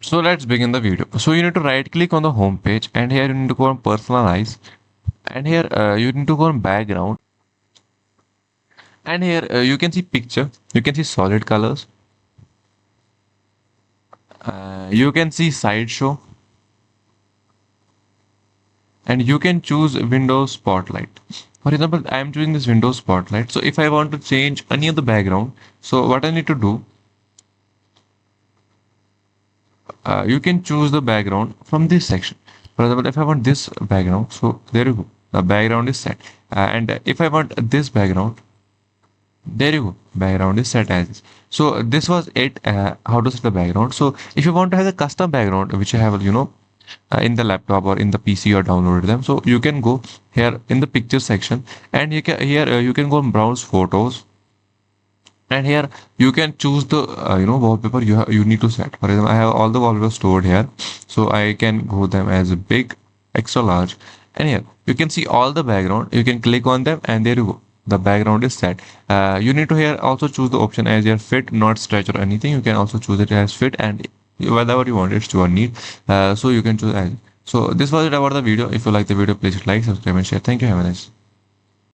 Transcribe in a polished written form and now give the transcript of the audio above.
So let's begin the video. So you need to right click on the home page, and here you need to go on personalize, and here you need to go on background, and here you can see picture, you can see solid colors, you can see slideshow, and you can choose Windows Spotlight. For example, I am choosing this Windows Spotlight. So if I want to change any of the background, so what I need to do, you can choose the background from this section. For example, if I want this background, so there you go. The background is set. And if I want this background, there you go. Background is set as is. So this was it. How to set the background. So if you want to have the custom background, which you have, in the laptop or in the PC or downloaded them, so you can go here in the picture section, and you can here you can go and browse photos, and here you can choose the wallpaper you need to set. For example, I have all the wallpapers stored here, so I can go them as a big, extra large, and here you can see all the background. You can click on them, and there you go. The background is set. You need to here also choose the option as your fit, not stretch or anything. You can also choose it as fit, and whatever you want, it's your need. So you can choose as. So this was it about the video. If you like the video, please like, subscribe, and share. Thank you. Have a nice.